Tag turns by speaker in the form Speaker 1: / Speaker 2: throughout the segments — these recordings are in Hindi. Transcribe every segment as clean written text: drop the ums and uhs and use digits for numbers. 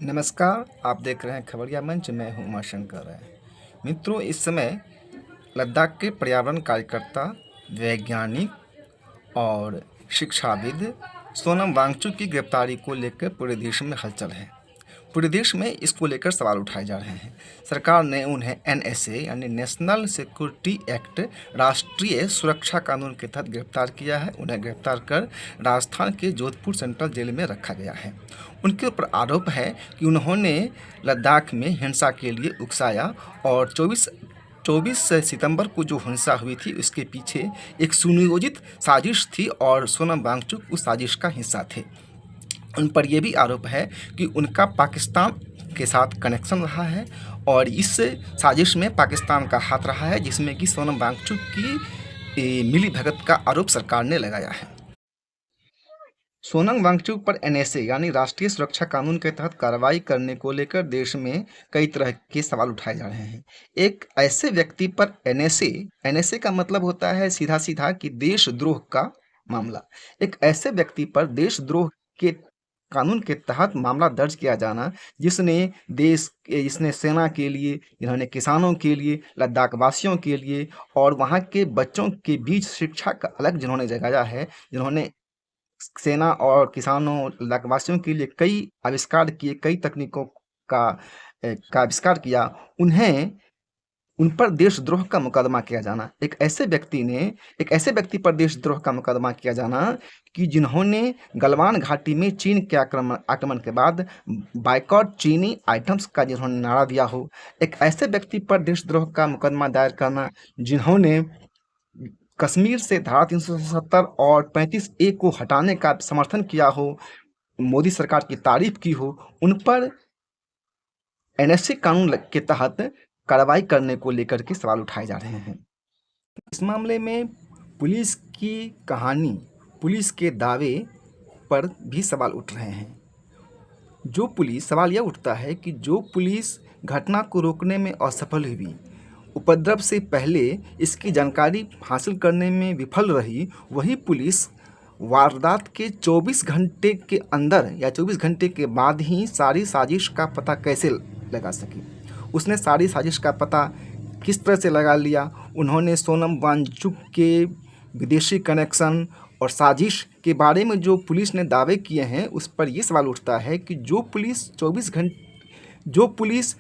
Speaker 1: नमस्कार, आप देख रहे हैं खबरिया मंच। मैं हूं उमाशंकर राय। मित्रों, इस समय लद्दाख के पर्यावरण कार्यकर्ता, वैज्ञानिक और शिक्षाविद सोनम वांगचुक की गिरफ्तारी को लेकर पूरे देश में हलचल है। पूरे देश में इसको लेकर सवाल उठाए जा रहे हैं। सरकार ने उन्हें एनएसए यानी नेशनल सिक्योरिटी एक्ट, राष्ट्रीय सुरक्षा कानून के तहत गिरफ्तार किया है। उन्हें गिरफ्तार कर राजस्थान के जोधपुर सेंट्रल जेल में रखा गया है। उनके ऊपर आरोप है कि उन्होंने लद्दाख में हिंसा के लिए उकसाया और 24 सितंबर को जो हिंसा हुई थी उसके पीछे एक सुनियोजित साजिश थी और सोनम वांगचुक उस साजिश का हिस्सा थे। उन पर यह भी आरोप है कि उनका पाकिस्तान के साथ कनेक्शन रहा है और इस साजिश में पाकिस्तान का हाथ रहा है, जिसमें कि सोनम वांगचुक की मिलीभगत का आरोप सरकार ने लगाया है। सोनम वांगचुक पर एनएसए यानी राष्ट्रीय सुरक्षा कानून के तहत कार्रवाई करने को लेकर देश में कई तरह के सवाल उठाए जा रहे हैं। एक ऐसे व्यक्ति पर एनएसए का मतलब होता है सीधा सीधा कि देशद्रोह का मामला। एक ऐसे व्यक्ति पर देशद्रोह के कानून के तहत मामला दर्ज किया जाना, जिसने सेना के लिए, जिन्होंने किसानों के लिए, लद्दाख वासियों के लिए और वहाँ के बच्चों के बीच शिक्षा का अलग जिन्होंने जगाया है, जिन्होंने सेना और किसानों लद्दाखवासियों के लिए कई आविष्कार किए, कई तकनीकों का आविष्कार किया, उन पर देशद्रोह का मुकदमा किया जाना। एक ऐसे व्यक्ति पर देशद्रोह का मुकदमा किया जाना कि जिन्होंने गलवान घाटी में चीन के आक्रमण के बाद बायकॉट चीनी आइटम्स का जिन्होंने नारा दिया हो। एक ऐसे व्यक्ति पर देशद्रोह का मुकदमा दायर करना जिन्होंने कश्मीर से धारा 370 और 35A को हटाने का समर्थन किया हो, मोदी सरकार की तारीफ की हो, उन पर एनएसए कानून के तहत कार्रवाई करने को लेकर के सवाल उठाए जा रहे हैं। इस मामले में पुलिस की कहानी, पुलिस के दावे पर भी सवाल उठ रहे हैं। सवाल यह उठता है कि जो पुलिस घटना को रोकने में असफल हुई, उपद्रव से पहले इसकी जानकारी हासिल करने में विफल रही, वही पुलिस वारदात के 24 घंटे के अंदर या 24 घंटे के बाद ही सारी साजिश का पता कैसे लगा सकी। उसने सारी साजिश का पता किस तरह से लगा लिया। उन्होंने सोनम वांगचुक के विदेशी कनेक्शन और साजिश के बारे में जो पुलिस ने दावे किए हैं, उस पर यह सवाल उठता है कि जो पुलिस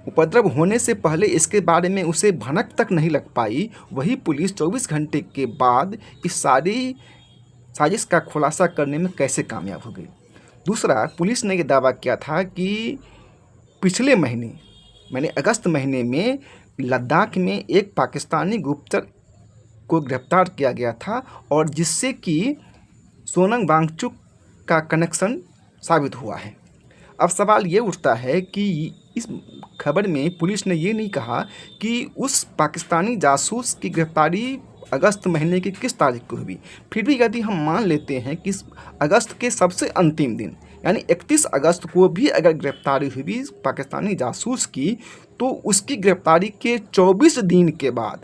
Speaker 1: उपद्रव होने से पहले इसके बारे में उसे भनक तक नहीं लग पाई, वही पुलिस 24 घंटे के बाद इस सारी साजिश का खुलासा करने में कैसे कामयाब हो गई। दूसरा, पुलिस ने यह दावा किया था कि पिछले महीने अगस्त महीने में लद्दाख में एक पाकिस्तानी गुप्तचर को गिरफ्तार किया गया था और जिससे कि सोनम वांगचुक का कनेक्शन साबित हुआ है। अब सवाल ये उठता है कि इस खबर में पुलिस ने ये नहीं कहा कि उस पाकिस्तानी जासूस की गिरफ्तारी अगस्त महीने की किस तारीख को हुई। फिर भी यदि हम मान लेते हैं कि अगस्त के सबसे अंतिम दिन यानी 31 अगस्त को भी अगर गिरफ्तारी हुई पाकिस्तानी जासूस की, तो उसकी गिरफ्तारी के 24 दिन के बाद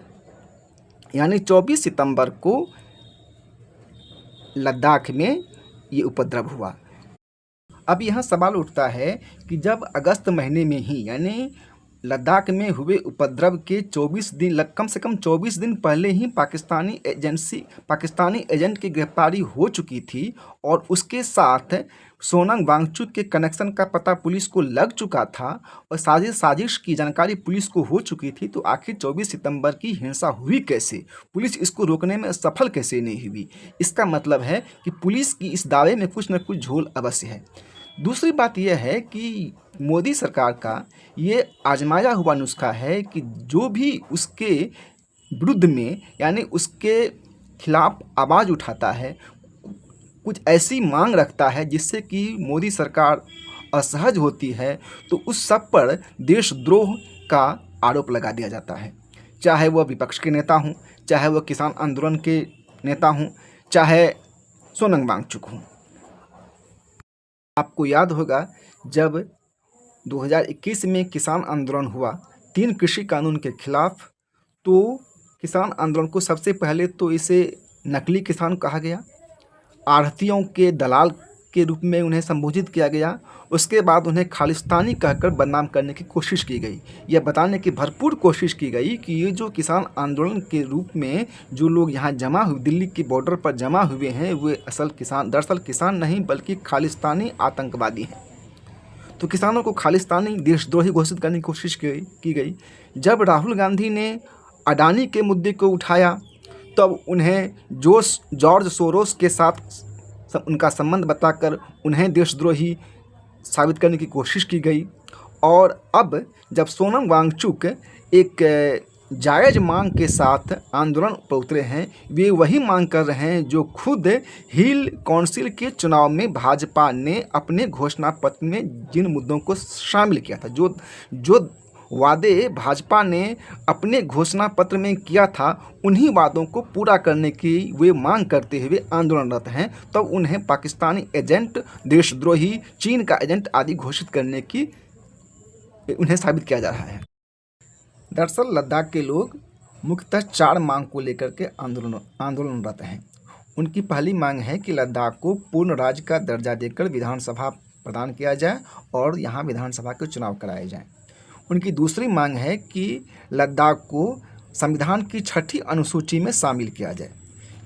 Speaker 1: यानी 24 सितंबर को लद्दाख में ये उपद्रव हुआ। अब यहाँ सवाल उठता है कि जब अगस्त महीने में ही यानी लद्दाख में हुए उपद्रव के 24 दिन, कम से कम 24 दिन पहले ही पाकिस्तानी एजेंट की गिरफ्तारी हो चुकी थी और उसके साथ सोनम वांगचुक के कनेक्शन का पता पुलिस को लग चुका था और साजिश की जानकारी पुलिस को हो चुकी थी, तो आखिर 24 सितंबर की हिंसा हुई कैसे? पुलिस इसको रोकने में सफल कैसे नहीं हुई? इसका मतलब है कि पुलिस की इस दावे में कुछ न कुछ झोल अवश्य है। दूसरी बात यह है कि मोदी सरकार का ये आजमाया हुआ नुस्खा है कि जो भी उसके विरुद्ध में यानी उसके खिलाफ आवाज़ उठाता है, कुछ ऐसी मांग रखता है जिससे कि मोदी सरकार असहज होती है, तो उस सब पर देशद्रोह का आरोप लगा दिया जाता है। चाहे वह विपक्ष के नेता हों, चाहे वह किसान आंदोलन के नेता हों, चाहे सोनम वांगचुक हों। आपको याद होगा जब 2021 में किसान आंदोलन हुआ 3 कृषि कानून के खिलाफ, तो किसान आंदोलन को सबसे पहले तो इसे नकली किसान कहा गया, आढ़तियों के दलाल के रूप में उन्हें संबोधित किया गया। उसके बाद उन्हें खालिस्तानी कहकर बदनाम करने की कोशिश की गई। यह बताने की भरपूर कोशिश की गई कि ये जो किसान आंदोलन के रूप में जो लोग यहाँ जमा हुए, दिल्ली के बॉर्डर पर जमा हुए हैं, वे दरअसल किसान नहीं बल्कि खालिस्तानी आतंकवादी हैं। तो किसानों को खालिस्तानी देशद्रोही घोषित करने की कोशिश की गई। जब राहुल गांधी ने अडानी के मुद्दे को उठाया तब उन्हें जॉर्ज सोरोस के साथ उनका संबंध बताकर उन्हें देशद्रोही साबित करने की कोशिश की गई। और अब जब सोनम वांगचुक एक जायज़ मांग के साथ आंदोलन पर उतरे हैं, वे वही मांग कर रहे हैं जो खुद हिल काउंसिल के चुनाव में भाजपा ने अपने घोषणा पत्र में जिन मुद्दों को शामिल किया था, जो वादे भाजपा ने अपने घोषणा पत्र में किया था, उन्हीं वादों को पूरा करने की वे मांग करते हुए आंदोलनरत हैं। तो उन्हें पाकिस्तानी एजेंट, देशद्रोही, चीन का एजेंट आदि घोषित करने की उन्हें साबित किया जा रहा है। दरअसल लद्दाख के लोग मुख्यतः 4 मांग को लेकर के आंदोलनरत हैं। उनकी पहली मांग है कि लद्दाख को पूर्ण राज्य का दर्जा देकर विधानसभा प्रदान किया जाए और यहाँ विधानसभा के चुनाव कराए जाएं। उनकी दूसरी मांग है कि लद्दाख को संविधान की 6ठी अनुसूची में शामिल किया जाए।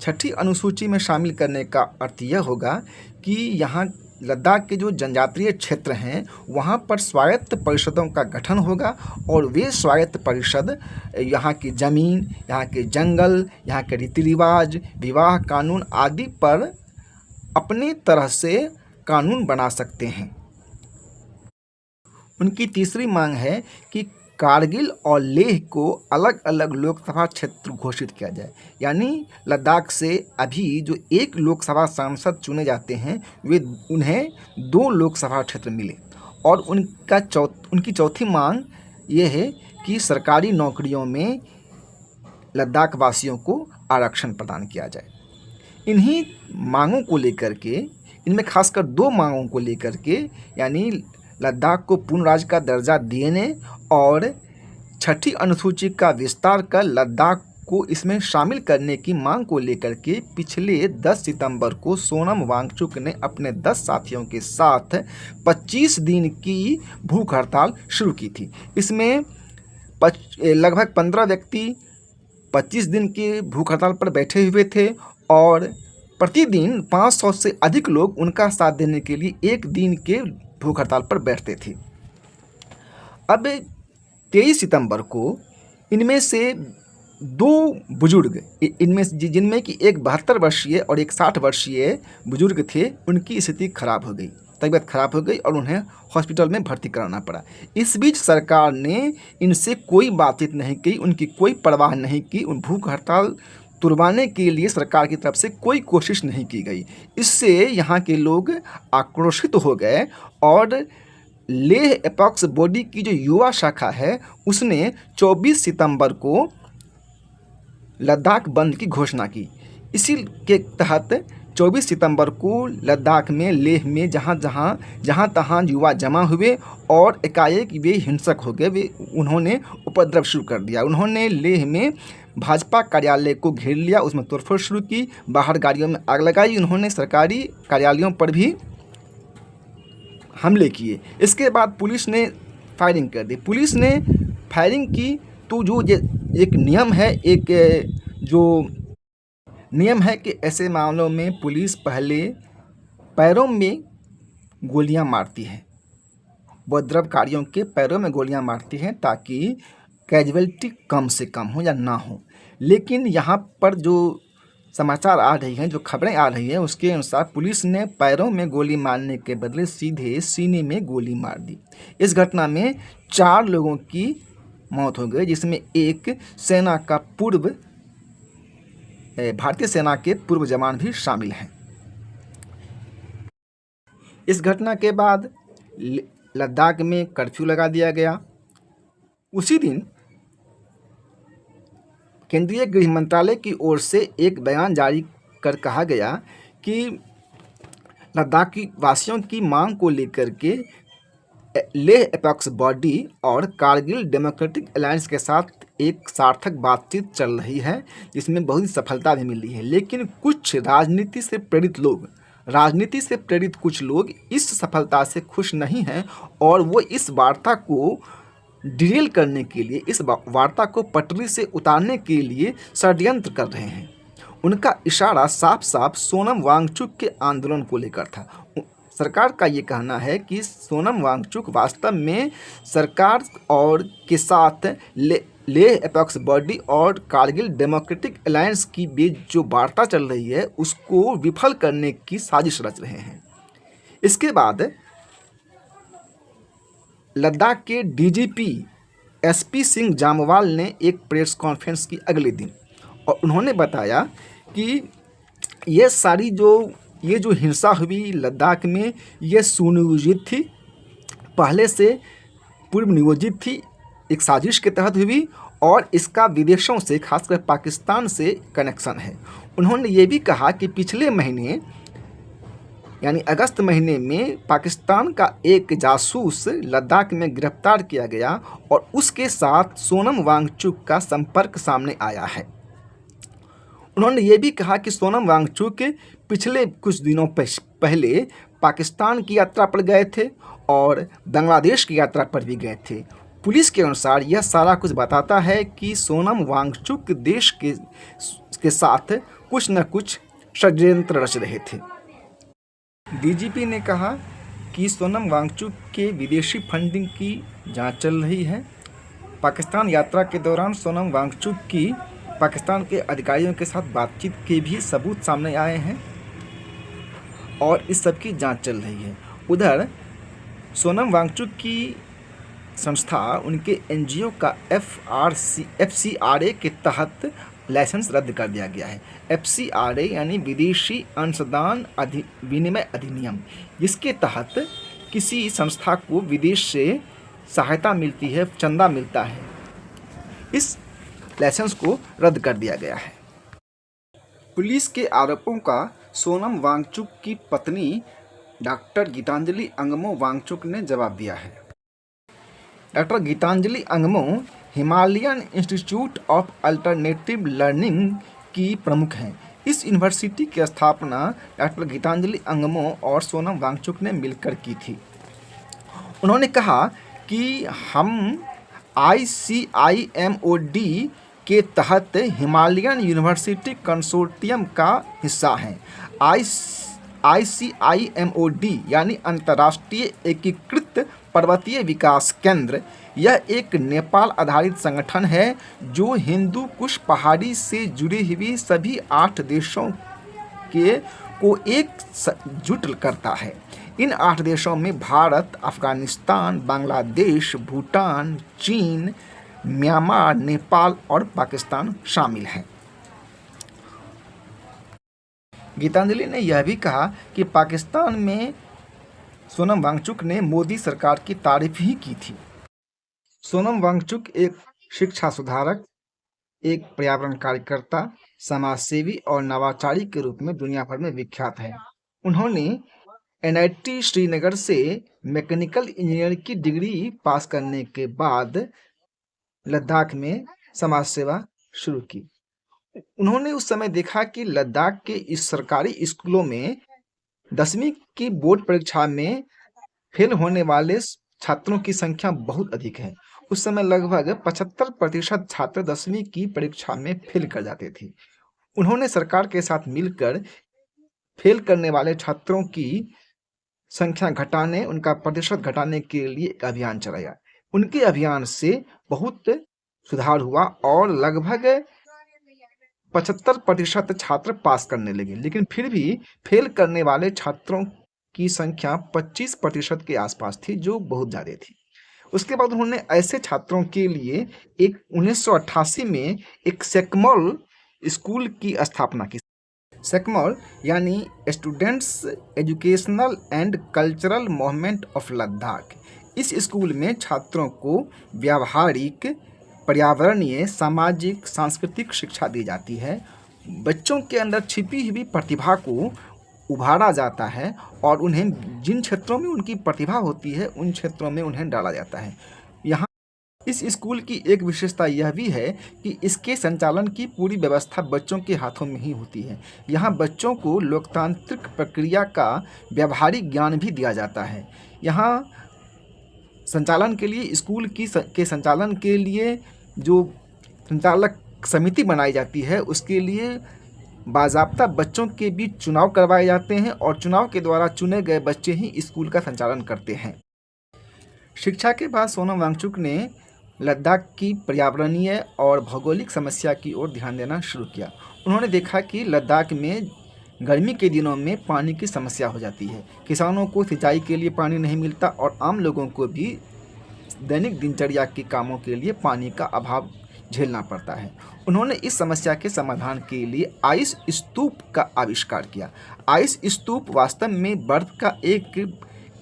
Speaker 1: 6ठी अनुसूची में शामिल करने का अर्थ यह होगा कि यहाँ लद्दाख के जो जनजातीय क्षेत्र हैं वहाँ पर स्वायत्त परिषदों का गठन होगा और वे स्वायत्त परिषद यहाँ की ज़मीन, यहाँ के जंगल, यहाँ के रीति रिवाज, विवाह कानून आदि पर अपनी तरह से कानून बना सकते हैं। उनकी तीसरी मांग है कि कारगिल और लेह को अलग अलग लोकसभा क्षेत्र घोषित किया जाए। यानी लद्दाख से अभी जो 1 लोकसभा सांसद चुने जाते हैं वे उन्हें 2 लोकसभा क्षेत्र मिले। और उनकी चौथी मांग ये है कि सरकारी नौकरियों में लद्दाख वासियों को आरक्षण प्रदान किया जाए। इन्हीं मांगों को लेकर के, इनमें खासकर 2 मांगों को लेकर के, यानी लद्दाख को पूर्ण राज्य का दर्जा देने और 6ठी अनुसूची का विस्तार कर लद्दाख को इसमें शामिल करने की मांग को लेकर के पिछले 10 सितंबर को सोनम वांगचुक ने अपने 10 साथियों के साथ 25 दिन की भूख हड़ताल शुरू की थी। इसमें लगभग 15 व्यक्ति 25 दिन की भूख हड़ताल पर बैठे हुए थे और प्रतिदिन 500 से अधिक लोग उनका साथ देने के लिए 1 दिन के भूख हड़ताल पर बैठते थे। अब 23 सितंबर को इनमें से 2 बुजुर्ग, इनमें जिनमें कि एक 72 वर्षीय और एक 60 वर्षीय बुजुर्ग थे, उनकी स्थिति खराब हो गई, तबीयत खराब हो गई और उन्हें हॉस्पिटल में भर्ती कराना पड़ा। इस बीच सरकार ने इनसे कोई बातचीत नहीं की, उनकी कोई परवाह नहीं की। उन भूख हड़ताल तुड़वाने के लिए सरकार की तरफ से कोई कोशिश नहीं की गई। इससे यहाँ के लोग आक्रोशित हो गए और लेह एपॉक्स बॉडी की जो युवा शाखा है उसने 24 सितंबर को लद्दाख बंद की घोषणा की। इसी के तहत 24 सितंबर को लद्दाख में, लेह में जहाँ तहाँ युवा जमा हुए और एकाएक वे हिंसक हो गए। उन्होंने उपद्रव शुरू कर दिया। उन्होंने लेह में भाजपा कार्यालय को घेर लिया, उसमें तोड़फोड़ शुरू की, बाहर गाड़ियों में आग लगाई। उन्होंने सरकारी कार्यालयों पर भी हमले किए। इसके बाद पुलिस ने फायरिंग कर दी। पुलिस ने फायरिंग की तो जो एक नियम है, नियम है कि ऐसे मामलों में पुलिस पहले पैरों में गोलियां मारती है, उपद्रवकारियों के पैरों में गोलियां मारती है ताकि कैजुअलिटी कम से कम हो या ना हो। लेकिन यहाँ पर जो समाचार आ रही हैं, जो खबरें आ रही हैं, उसके अनुसार पुलिस ने पैरों में गोली मारने के बदले सीधे सीने में गोली मार दी। इस घटना में 4 लोगों की मौत हो गई, जिसमें एक भारतीय सेना के पूर्व जवान भी शामिल हैं। इस घटना के बाद लद्दाख में कर्फ्यू लगा दिया गया। उसी दिन केंद्रीय गृह मंत्रालय की ओर से एक बयान जारी कर कहा गया कि लद्दाख की वासियों की मांग को लेकर के लेह एपॉक्स बॉडी और कारगिल डेमोक्रेटिक अलायंस के साथ एक सार्थक बातचीत चल रही है, जिसमें बहुत सफलता भी मिल रही है। लेकिन कुछ राजनीति से प्रेरित लोग राजनीति से प्रेरित कुछ लोग इस सफलता से खुश नहीं हैं और वो इस वार्ता को डिरेल करने के लिए, इस वार्ता को पटरी से उतारने के लिए षड्यंत्र कर रहे हैं। उनका इशारा साफ साफ सोनम वांगचुक के आंदोलन को लेकर था। सरकार का ये कहना है कि सोनम वांगचुक वास्तव में सरकार और के साथ लेह एपेक्स बॉडी और कारगिल डेमोक्रेटिक अलायंस की बीच जो वार्ता चल रही है उसको विफल करने की साजिश रच रहे हैं। इसके बाद लद्दाख के डीजीपी एसपी सिंह जामवाल ने एक प्रेस कॉन्फ्रेंस की अगले दिन, और उन्होंने बताया कि ये जो हिंसा हुई लद्दाख में, ये सुनियोजित थी, पहले से पूर्व नियोजित थी, एक साजिश के तहत हुई और इसका विदेशों से, खासकर पाकिस्तान से कनेक्शन है। उन्होंने ये भी कहा कि पिछले महीने यानी अगस्त महीने में पाकिस्तान का एक जासूस लद्दाख में गिरफ्तार किया गया और उसके साथ सोनम वांगचुक का संपर्क सामने आया है। उन्होंने ये भी कहा कि सोनम वांगचुक पिछले कुछ दिनों पहले पाकिस्तान की यात्रा पर गए थे और बांग्लादेश की यात्रा पर भी गए थे। पुलिस के अनुसार यह सारा कुछ बताता है कि सोनम वांगचुक देश के साथ कुछ न कुछ षड्यंत्र रच रहे थे। डीजीपी ने कहा कि सोनम वांगचुक के विदेशी फंडिंग की जांच चल रही है। पाकिस्तान यात्रा के दौरान सोनम वांगचुक की पाकिस्तान के अधिकारियों के साथ बातचीत के भी सबूत सामने आए हैं और इस सब की जांच चल रही है। उधर सोनम वांगचुक की संस्था, उनके एनजीओ का एफसीआरए के तहत लाइसेंस रद्द कर दिया गया है। एफसीआरए यानी विदेशी अंशदान विनिमय अधिनियम, जिसके तहत किसी संस्था को विदेश से सहायता मिलती है, चंदा मिलता है, इस लाइसेंस को रद्द कर दिया गया है। पुलिस के आरोपों का सोनम वांगचुक की पत्नी डॉक्टर गीतांजलि अंगमो वांगचुक ने जवाब दिया है। Doctor Geetanjali Angmo Himalayan Institute of Alternative Learning की प्रमुख हैं। इस यूनिवर्सिटी की स्थापना डॉक्टर गीतांजलि अंगमो और सोनम वांगचुक ने मिलकर की थी। उन्होंने कहा कि हम ICIMOD के तहत हिमालयन यूनिवर्सिटी कंसोर्टियम का हिस्सा हैं। ICIMOD यानी अंतर्राष्ट्रीय एकीकृत पर्वतीय विकास केंद्र, यह एक नेपाल आधारित संगठन है जो हिंदू कुश पहाड़ी से जुड़ी हुई सभी 8 देशों को एकजुट करता है। इन 8 देशों में भारत, अफगानिस्तान, बांग्लादेश, भूटान, चीन, म्यांमार, नेपाल और पाकिस्तान शामिल हैं। गीतांजलि ने यह भी कहा कि पाकिस्तान में सोनम वांगचुक ने मोदी सरकार की तारीफ ही की थी। सोनम वांगचुक एक शिक्षा सुधारक, एक पर्यावरण कार्यकर्ता, समाजसेवी और नवाचारी के रूप में दुनिया भर में विख्यात है। उन्होंने NIT श्रीनगर से मैकेनिकल इंजीनियरिंग की डिग्री पास करने के बाद लद्दाख में समाज सेवा शुरू की। उन्होंने उस समय देखा कि लद्दाख के इस सरकारी स्कूलों में 10वीं की बोर्ड परीक्षा में फेल होने वाले छात्रों की संख्या बहुत अधिक है। उस समय लगभग 75% छात्र 10वीं की परीक्षा में फेल कर जाते थे। उन्होंने सरकार के साथ मिलकर फेल करने वाले छात्रों की संख्या घटाने, उनका प्रतिशत घटाने के लिए एक अभियान चलाया। उनके अभियान से बहुत सुधार हुआ और लगभग 75% छात्र पास करने लगे, लेकिन फिर भी फेल करने वाले छात्रों की संख्या 25% के आसपास थी, जो बहुत ज़्यादा थी। उसके बाद उन्होंने ऐसे छात्रों के लिए 1988 में एक सेकमॉल स्कूल की स्थापना की। सेकमॉल यानी students educational and cultural movement of Ladakh. इस स्कूल में छात्रों को व्यावहारिक, पर्यावरणीय, सामाजिक, सांस्कृतिक शिक्षा दी जाती है। बच्चों के अंदर छिपी हुई प्रतिभा को उभारा जाता है और उन्हें जिन क्षेत्रों में उनकी प्रतिभा होती है उन क्षेत्रों में उन्हें डाला जाता है। यहाँ इस स्कूल की एक विशेषता यह भी है कि इसके संचालन की पूरी व्यवस्था बच्चों के हाथों में ही होती है। यहाँ बच्चों को लोकतांत्रिक प्रक्रिया का व्यावहारिक ज्ञान भी दिया जाता है। यहाँ संचालन के लिए के संचालन के लिए जो संचालक समिति बनाई जाती है, उसके लिए बाज़ाब्ता बच्चों के बीच चुनाव करवाए जाते हैं और चुनाव के द्वारा चुने गए बच्चे ही स्कूल का संचालन करते हैं। शिक्षा के बाद सोनम वांगचुक ने लद्दाख की पर्यावरणीय और भौगोलिक समस्या की ओर ध्यान देना शुरू किया। उन्होंने देखा कि लद्दाख में गर्मी के दिनों में पानी की समस्या हो जाती है। किसानों को सिंचाई के लिए पानी नहीं मिलता और आम लोगों को भी दैनिक दिनचर्या के कामों के लिए पानी का अभाव झेलना पड़ता है। उन्होंने इस समस्या के समाधान के लिए आइस स्तूप का आविष्कार किया। आइस स्तूप वास्तव में बर्फ़ का एक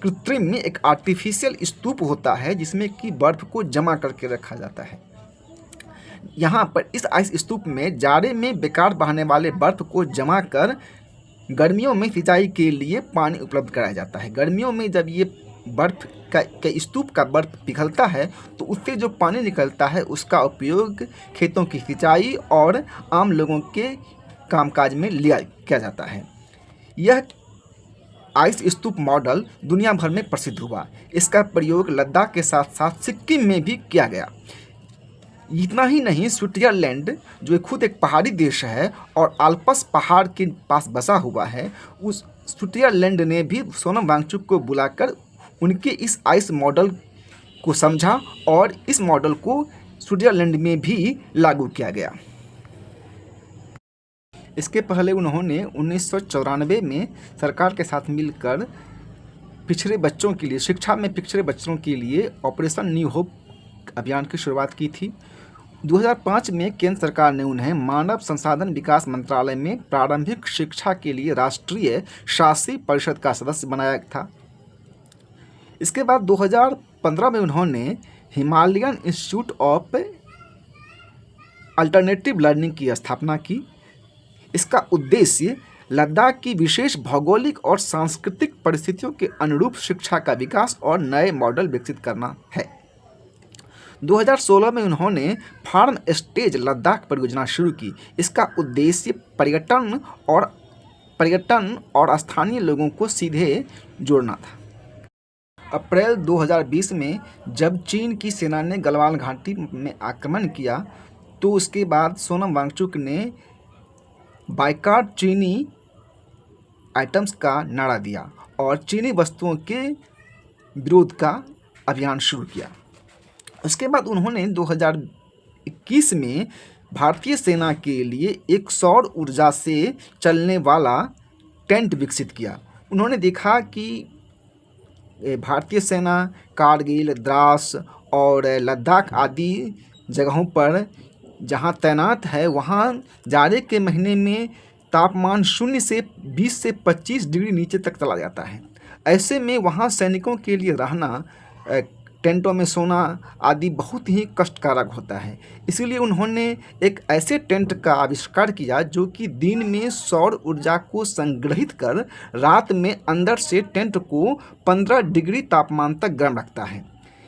Speaker 1: कृत्रिम एक आर्टिफिशियल स्तूप होता है, जिसमें कि बर्फ़ को जमा करके रखा जाता है। यहाँ पर इस आइस स्तूप में जाड़े में बेकार बहने वाले बर्फ़ को जमा कर गर्मियों में सिंचाई के लिए पानी उपलब्ध कराया जाता है। गर्मियों में जब ये बर्फ़ के स्तूप का बर्फ़ पिघलता है तो उससे जो पानी निकलता है उसका उपयोग खेतों की सिंचाई और आम लोगों के कामकाज में किया जाता है। यह आइस स्तूप मॉडल दुनिया भर में प्रसिद्ध हुआ। इसका प्रयोग लद्दाख के साथ साथ सिक्किम में भी किया गया। इतना ही नहीं, स्विट्ज़रलैंड जो खुद एक पहाड़ी देश है और आल्प्स पहाड़ के पास बसा हुआ है, उस स्विट्ज़रलैंड ने भी सोनम वांगचुक को बुलाकर उनके इस आइस मॉडल को समझा और इस मॉडल को स्विट्ज़रलैंड में भी लागू किया गया। इसके पहले उन्होंने 1994 में सरकार के साथ मिलकर पिछड़े बच्चों के लिए, शिक्षा में पिछड़े बच्चों के लिए ऑपरेशन न्यू होप अभियान की शुरुआत की थी। 2005 में केंद्र सरकार ने उन्हें मानव संसाधन विकास मंत्रालय में प्रारंभिक शिक्षा के लिए राष्ट्रीय शासी परिषद का सदस्य बनाया था। इसके बाद 2015 में उन्होंने Himalayan Institute of Alternative Learning की स्थापना की। इसका उद्देश्य लद्दाख की विशेष भौगोलिक और सांस्कृतिक परिस्थितियों के अनुरूप शिक्षा का विकास और नए मॉडल विकसित करना है। 2016 में उन्होंने फार्म स्टेज लद्दाख परियोजना शुरू की। इसका उद्देश्य पर्यटन और स्थानीय लोगों को सीधे जोड़ना था। अप्रैल 2020 में जब चीन की सेना ने गलवान घाटी में आक्रमण किया तो उसके बाद सोनम वांगचुक ने बायकॉट चीनी आइटम्स का नारा दिया और चीनी वस्तुओं के विरोध का अभियान शुरू किया। उसके बाद उन्होंने 2021 में भारतीय सेना के लिए एक सौर ऊर्जा से चलने वाला टेंट विकसित किया। उन्होंने देखा कि भारतीय सेना कारगिल, द्रास और लद्दाख आदि जगहों पर जहां तैनात है, वहां जाड़े के महीने में तापमान 0 से 20 से 25 डिग्री नीचे तक चला जाता है। ऐसे में वहां सैनिकों के लिए रहना, टेंटों में सोना आदि बहुत ही कष्टकारक होता है। इसीलिए उन्होंने एक ऐसे टेंट का आविष्कार किया जो कि दिन में सौर ऊर्जा को संग्रहित कर रात में अंदर से टेंट को 15 डिग्री तापमान तक गर्म रखता है।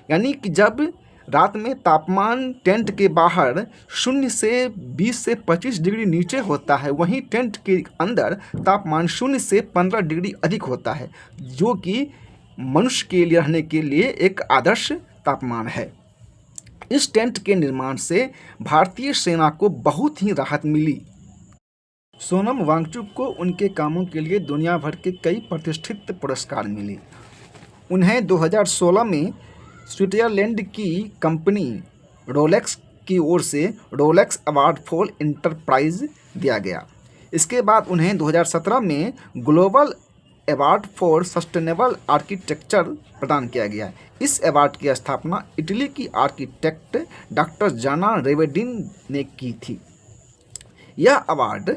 Speaker 1: यानी कि जब रात में तापमान टेंट के बाहर 0 से 20 से 25 डिग्री नीचे होता है, वहीं टेंट के अंदर तापमान 0 से 15 डिग्री अधिक होता है, जो कि मनुष्य के लिए रहने के लिए एक आदर्श तापमान है। इस टेंट के निर्माण से भारतीय सेना को बहुत ही राहत मिली। सोनम वांगचुक को उनके कामों के लिए दुनिया भर के कई प्रतिष्ठित पुरस्कार मिले। उन्हें 2016 में स्विट्ज़रलैंड की कंपनी रोलेक्स की ओर से रोलेक्स अवार्ड फॉर एंटरप्राइज दिया गया। इसके बाद उन्हें 2017 में global award for sustainable architecture प्रदान किया गया। इस अवार्ड की स्थापना इटली की आर्किटेक्ट डॉक्टर जाना रेवेडिन ने की थी। यह अवार्ड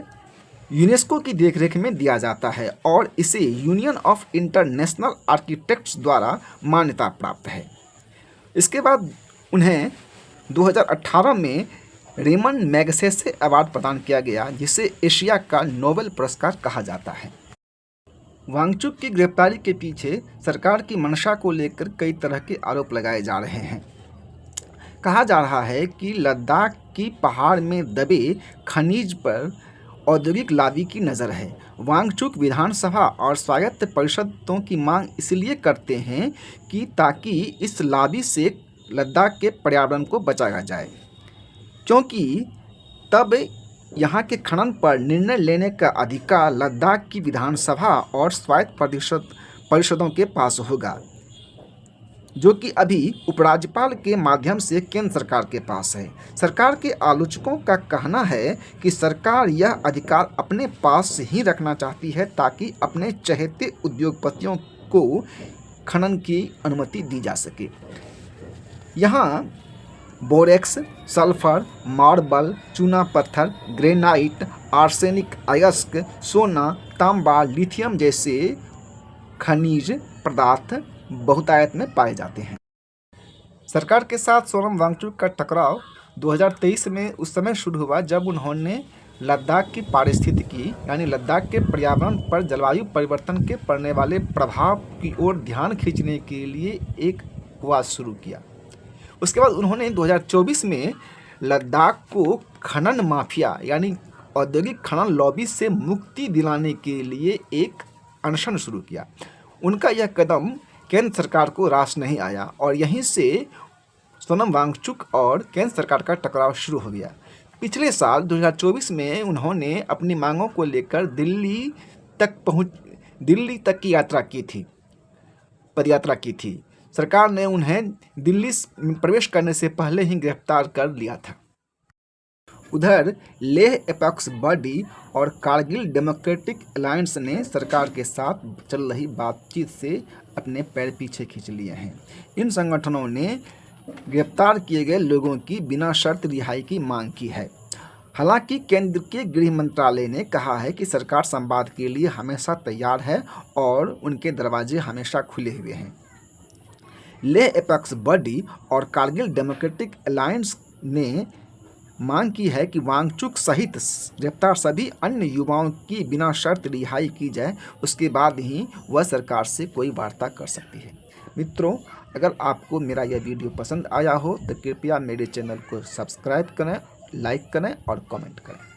Speaker 1: यूनेस्को की देखरेख में दिया जाता है और इसे यूनियन ऑफ इंटरनेशनल आर्किटेक्ट्स द्वारा मान्यता प्राप्त है। इसके बाद उन्हें 2018 में रेमन मैगसेसे अवार्ड प्रदान किया गया, जिसे एशिया का नोबेल पुरस्कार कहा जाता है। वांगचुक की गिरफ्तारी के पीछे सरकार की मंशा को लेकर कई तरह के आरोप लगाए जा रहे हैं। कहा जा रहा है कि लद्दाख की पहाड़ में दबे खनिज पर औद्योगिक लॉबी की नज़र है। वांगचुक विधानसभा और स्वायत्त परिषदों की मांग इसलिए करते हैं कि ताकि इस लॉबी से लद्दाख के पर्यावरण को बचाया जाए, क्योंकि तब यहाँ के खनन पर निर्णय लेने का अधिकार लद्दाख की विधानसभा और स्वायत्त परिषदों के पास होगा, जो कि अभी उपराज्यपाल के माध्यम से केंद्र सरकार के पास है। सरकार के आलोचकों का कहना है कि सरकार यह अधिकार अपने पास ही रखना चाहती है ताकि अपने चहेते उद्योगपतियों को खनन की अनुमति दी जा सके। यहाँ बोरेक्स, सल्फर, मार्बल, चूना पत्थर, ग्रेनाइट, आर्सेनिक, अयस्क, सोना, तांबा, लिथियम जैसे खनिज पदार्थ बहुतायत में पाए जाते हैं। सरकार के साथ सोनम वांगचुक का टकराव 2023 में उस समय शुरू हुआ जब उन्होंने लद्दाख की पारिस्थितिकी यानी लद्दाख के पर्यावरण पर जलवायु परिवर्तन के पड़ने वाले प्रभाव की ओर ध्यान खींचने के लिए एक उपवास शुरू किया। उसके बाद उन्होंने 2024 में लद्दाख को खनन माफिया यानी औद्योगिक खनन लॉबी से मुक्ति दिलाने के लिए एक अनशन शुरू किया। उनका यह कदम केंद्र सरकार को रास नहीं आया और यहीं से सोनम वांगचुक और केंद्र सरकार का टकराव शुरू हो गया। पिछले साल 2024 में उन्होंने अपनी मांगों को लेकर दिल्ली तक की पदयात्रा की थी। सरकार ने उन्हें दिल्ली प्रवेश करने से पहले ही गिरफ्तार कर लिया था। उधर लेह एपेक्स बॉडी और कारगिल डेमोक्रेटिक अलायंस ने सरकार के साथ चल रही बातचीत से अपने पैर पीछे खींच लिए हैं। इन संगठनों ने गिरफ्तार किए गए लोगों की बिना शर्त रिहाई की मांग की है। हालांकि केंद्र के गृह मंत्रालय ने कहा है कि सरकार संवाद के लिए हमेशा तैयार है और उनके दरवाजे हमेशा खुले हुए हैं। लेह एपेक्स बॉडी और कारगिल डेमोक्रेटिक अलायंस ने मांग की है कि वांगचुक सहित गिरफ्तार सभी अन्य युवाओं की बिना शर्त रिहाई की जाए, उसके बाद ही वह सरकार से कोई वार्ता कर सकती है। मित्रों, अगर आपको मेरा यह वीडियो पसंद आया हो तो कृपया मेरे चैनल को सब्सक्राइब करें, लाइक करें और कमेंट करें।